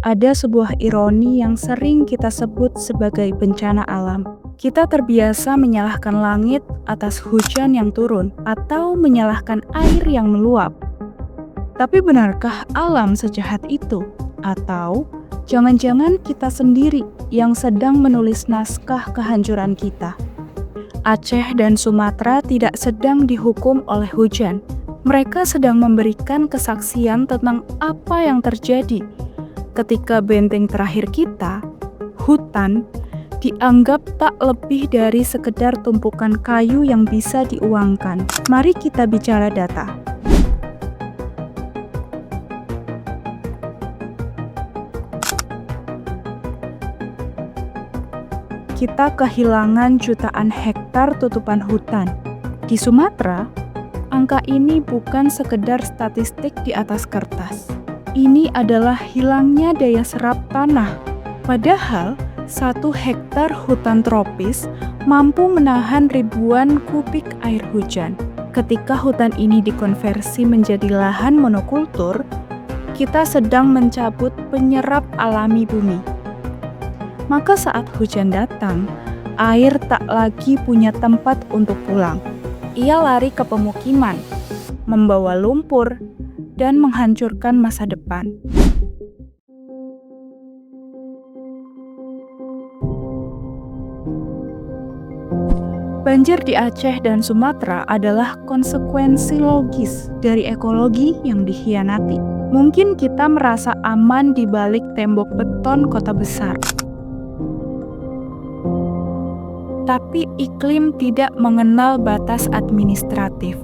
ada sebuah ironi yang sering kita sebut sebagai bencana alam. Kita terbiasa menyalahkan langit atas hujan yang turun atau menyalahkan air yang meluap. Tapi benarkah alam sejahat itu? Atau jangan-jangan kita sendiri yang sedang menulis naskah kehancuran kita? Aceh dan Sumatera tidak sedang dihukum oleh hujan. Mereka sedang memberikan kesaksian tentang apa yang terjadi ketika benteng terakhir kita, hutan, dianggap tak lebih dari sekedar tumpukan kayu yang bisa diuangkan. Mari kita bicara data. Kita kehilangan jutaan hektar tutupan hutan. Di Sumatera, angka ini bukan sekedar statistik di atas kertas. Ini adalah hilangnya daya serap tanah. Padahal, 1 hektar hutan tropis mampu menahan ribuan kubik air hujan. Ketika hutan ini dikonversi menjadi lahan monokultur, kita sedang mencabut penyerap alami bumi. Maka saat hujan datang, air tak lagi punya tempat untuk pulang. Ia lari ke pemukiman, membawa lumpur, dan menghancurkan masa depan. Banjir di Aceh dan Sumatera adalah konsekuensi logis dari ekologi yang dikhianati. Mungkin kita merasa aman di balik tembok beton kota besar. Tapi iklim tidak mengenal batas administratif.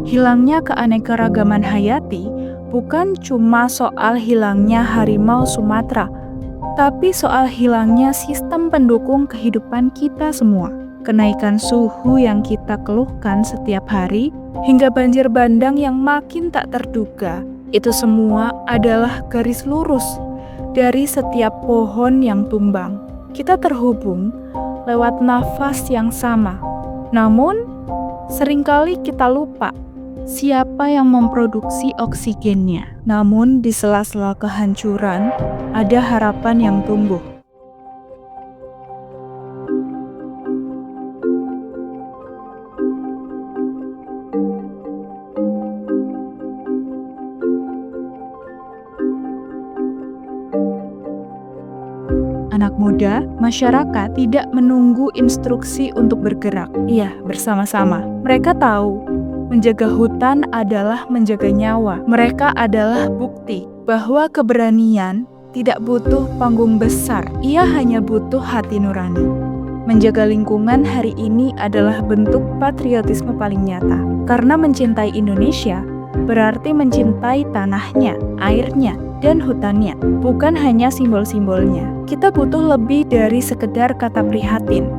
Hilangnya keanekaragaman hayati bukan cuma soal hilangnya harimau Sumatera, tapi soal hilangnya sistem pendukung kehidupan kita semua. Kenaikan suhu yang kita keluhkan setiap hari, hingga banjir bandang yang makin tak terduga, itu semua adalah garis lurus dari setiap pohon yang tumbang. Kita terhubung lewat nafas yang sama, namun seringkali kita lupa siapa yang memproduksi oksigennya. Namun di sela-sela kehancuran, ada harapan yang tumbuh. Anak muda, masyarakat tidak menunggu instruksi untuk bergerak. Iya, bersama-sama. Mereka tahu menjaga hutan adalah menjaga nyawa. Mereka adalah bukti bahwa keberanian tidak butuh panggung besar. Ia hanya butuh hati nurani. Menjaga lingkungan hari ini adalah bentuk patriotisme paling nyata. Karena mencintai Indonesia berarti mencintai tanahnya, airnya, dan hutannya, bukan hanya simbol-simbolnya. Kita butuh lebih dari sekedar kata prihatin.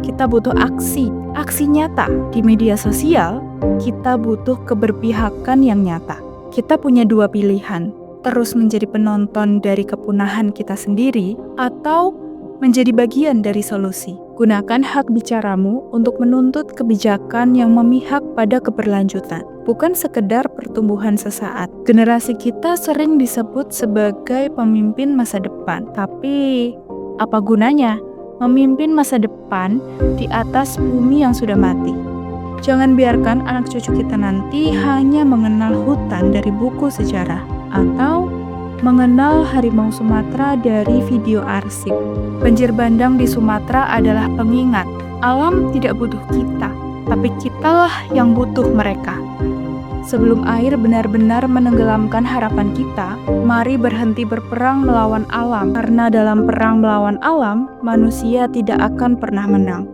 Kita butuh aksi nyata. Di media sosial, kita butuh keberpihakan yang nyata. Kita punya 2 pilihan, terus menjadi penonton dari kepunahan kita sendiri, atau menjadi bagian dari solusi. Gunakan hak bicaramu untuk menuntut kebijakan yang memihak pada keberlanjutan, bukan sekedar pertumbuhan sesaat. Generasi kita sering disebut sebagai pemimpin masa depan, tapi apa gunanya memimpin masa depan di atas bumi yang sudah mati? Jangan biarkan anak cucu kita nanti hanya mengenal hutan dari buku sejarah atau mengenal harimau Sumatera dari video arsip. Banjir bandang di Sumatera adalah pengingat, alam tidak butuh kita, tapi kitalah yang butuh mereka. Sebelum air benar-benar menenggelamkan harapan kita, mari berhenti berperang melawan alam, karena dalam perang melawan alam, manusia tidak akan pernah menang.